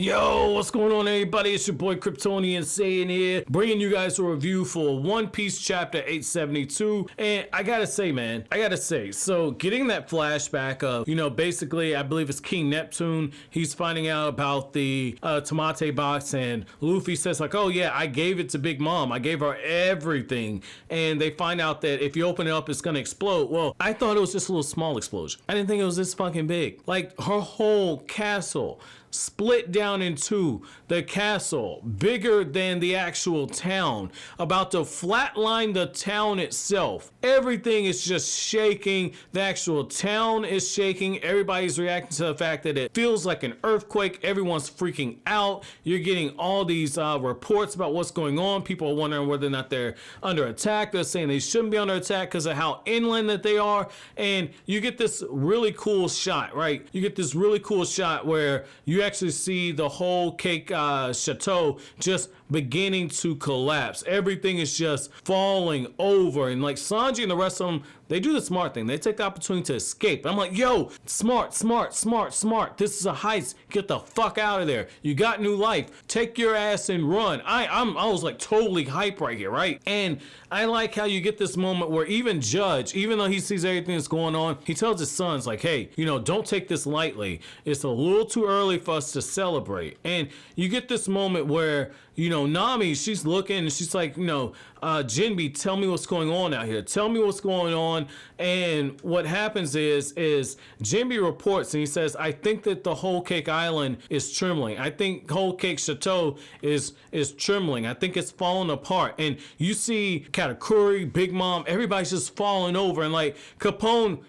Yo, what's going on, everybody? It's your boy Kryptonian saying here, bringing you guys a review for One Piece chapter 872. And I gotta say, so getting that flashback of, basically, I believe it's King Neptune. He's finding out about the Tamate box, and Luffy says, like, oh yeah, I gave it to Big Mom. I gave her everything. And they find out that if you open it up, it's gonna explode. Well, I thought it was just a little small explosion. I didn't think it was this fucking big. Like, her whole castle split down into the castle, bigger than the actual town, about to flatline the town itself. Everything is just shaking. The actual town is shaking. Everybody's reacting to the fact that it feels like an earthquake. Everyone's freaking out. You're getting all these reports about what's going on. People are wondering whether or not they're under attack. They're saying they shouldn't be under attack because of how inland that they are. And you get this really cool shot, right? You get this really cool shot where you actually see the Whole Cake Chateau just beginning to collapse. Everything is just falling over, and like Sanji and the rest of them, they do the smart thing. They take the opportunity to escape. I'm like, yo, smart. This is a heist. Get the fuck out of there. You got new life. Take your ass and run. I was like totally hype right here, right? And I like how you get this moment where even Judge, even though he sees everything that's going on, he tells his sons, like, hey, don't take this lightly. It's a little too early for us to celebrate. And you get this moment where, Nami, she's looking and she's like, Jinbe, tell me what's going on out here. Tell me what's going on. And what happens is Jinbe reports and he says, I think that the Whole Cake Island is trembling. I think Whole Cake Chateau is trembling. I think it's falling apart. And you see Katakuri, Big Mom, everybody's just falling over. And like Capone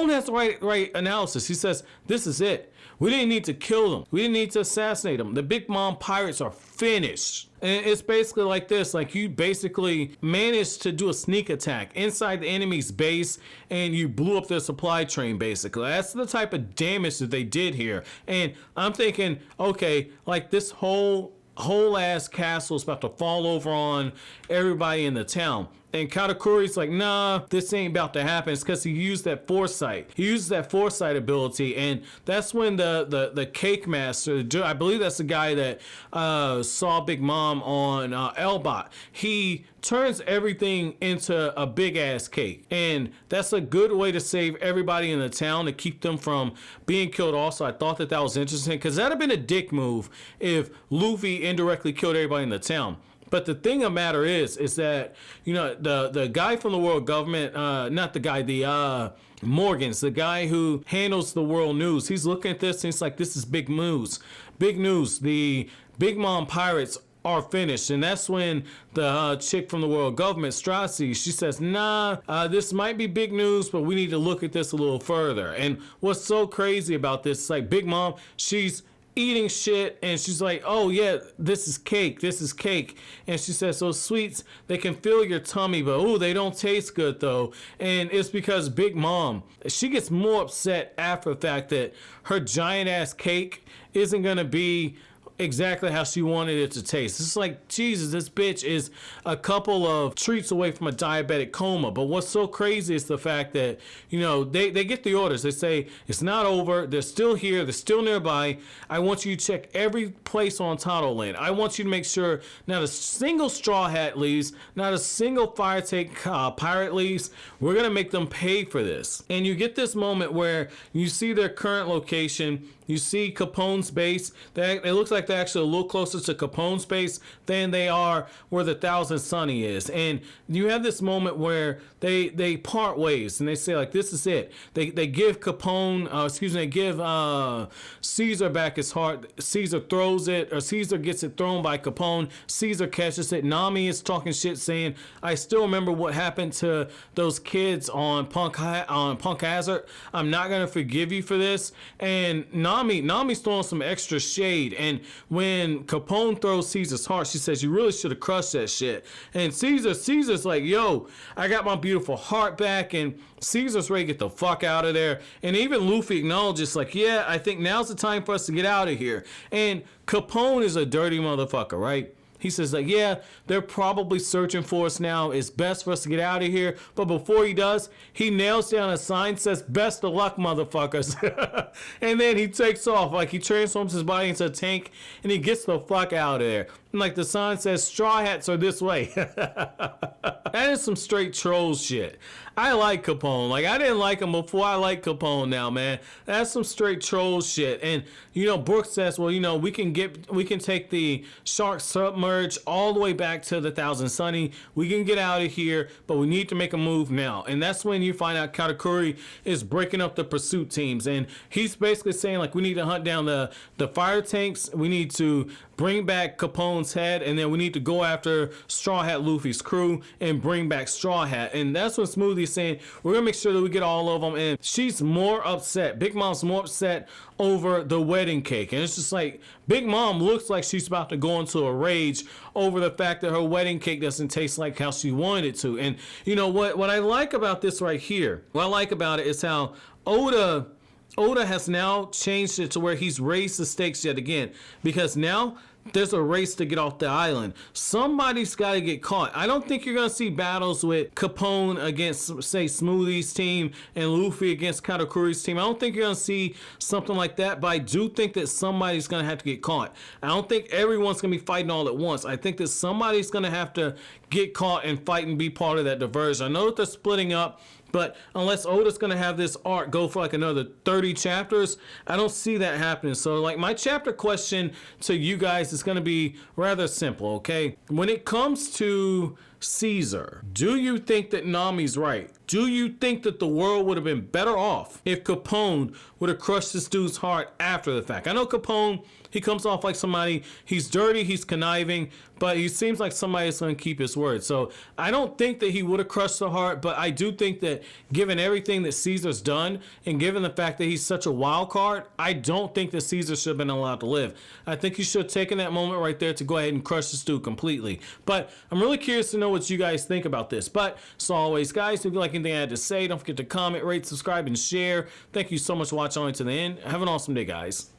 has the right analysis. He says, this is it. We didn't need to kill them. We didn't need to assassinate them. The Big Mom pirates are finished. And it's basically like this. Like, you basically managed to do a sneak attack inside the enemy's base and you blew up their supply train, basically. That's the type of damage that they did here. And I'm thinking, okay, like this whole ass castle is about to fall over on everybody in the town. And Katakuri's like, nah, this ain't about to happen. It's because he used that foresight. He used that foresight ability, and that's when the Cake Master, I believe that's the guy that saw Big Mom on Elbot, he turns everything into a big ass cake. And that's a good way to save everybody in the town, to keep them from being killed. Also, I thought that was interesting, because that'd have been a dick move if Luffy indirectly killed everybody in the town. But the thing of the matter is that, the guy from the world government, not the guy, the Morgans, the guy who handles the world news, he's looking at this and he's like, this is big news. Big news. The Big Mom pirates are finished. And that's when the chick from the world government, Streusen, she says, nah, this might be big news, but we need to look at this a little further. And what's so crazy about this is, like, Big Mom, she's eating shit and she's like, oh yeah, this is cake, and she says, those sweets, they can fill your tummy, but ooh, they don't taste good though. And it's because Big Mom, she gets more upset after the fact that her giant ass cake isn't gonna be exactly how she wanted it to taste. It's like, Jesus, this bitch is a couple of treats away from a diabetic coma. But what's so crazy is the fact that, they get the orders. They say, it's not over. They're still here. They're still nearby. I want you to check every place on Tato Land. I want you to make sure not a single Straw Hat leaves, not a single Fire Tank pirate leaves. We're going to make them pay for this. And you get this moment where you see their current location. You see Capone's base. It looks like they're actually a little closer to Capone's base than they are where the Thousand Sunny is. And you have this moment where they part ways and they say, like, this is it. They give Capone, they give Caesar back his heart. Caesar throws it, or Caesar gets it thrown by Capone. Caesar catches it. Nami is talking shit, saying, I still remember what happened to those kids on Punk Hazard. I'm not going to forgive you for this. And Nami's throwing some extra shade, and when Capone throws Caesar's heart, she says, you really should have crushed that shit. And Caesar's like, yo, I got my beautiful heart back, and Caesar's ready to get the fuck out of there. And even Luffy acknowledges, like, yeah, I think now's the time for us to get out of here. And Capone is a dirty motherfucker, right? He says like, yeah, they're probably searching for us now. It's best for us to get out of here. But before he does, he nails down a sign that says, best of luck, motherfuckers. And then he takes off. Like, he transforms his body into a tank and he gets the fuck out of there. And like the sign says, straw hats are this way. That is some straight troll shit. I like Capone. Like, I didn't like him before. I like Capone now, man. That's some straight troll shit. And, you know, Brooks says, well, you know, we can take the shark submerge all the way back to the Thousand Sunny. We can get out of here, but we need to make a move now. And that's when you find out Katakuri is breaking up the pursuit teams. And he's basically saying, like, we need to hunt down the fire tanks. We need to bring back Capone's head, and then we need to go after Straw Hat Luffy's crew and bring back Straw Hat. And that's when Smoothie's saying, we're gonna make sure that we get all of them. And she's more upset. Big Mom's more upset over the wedding cake. And it's just like, Big Mom looks like she's about to go into a rage over the fact that her wedding cake doesn't taste like how she wanted it to. And you know what I like about this right here, what I like about it is how Oda has now changed it to where he's raised the stakes yet again, because now there's a race to get off the island. Somebody's got to get caught. I don't think you're going to see battles with Capone against, say, Smoothie's team and Luffy against Katakuri's team. I don't think you're going to see something like that, but I do think that somebody's going to have to get caught. I don't think everyone's going to be fighting all at once. I think that somebody's going to have to get caught and fight and be part of that diversion. I know that they're splitting up, but unless Oda's going to have this arc go for like another 30 chapters, I don't see that happening. So like, my chapter question to you guys is going to be rather simple, okay? When it comes to Caesar, do you think that Nami's right? Do you think that the world would have been better off if Capone would have crushed this dude's heart after the fact? I know Capone, he comes off like somebody, he's dirty, he's conniving, but he seems like somebody that's going to keep his word. So I don't think that he would have crushed the heart, but I do think that given everything that Caesar's done, and given the fact that he's such a wild card, I don't think that Caesar should have been allowed to live. I think he should have taken that moment right there to go ahead and crush this dude completely. But I'm really curious to know what you guys think about this. But as always, guys, if you like anything I had to say, don't forget to comment, rate, subscribe, and share. Thank you so much for watching all the way to the end. Have an awesome day, guys.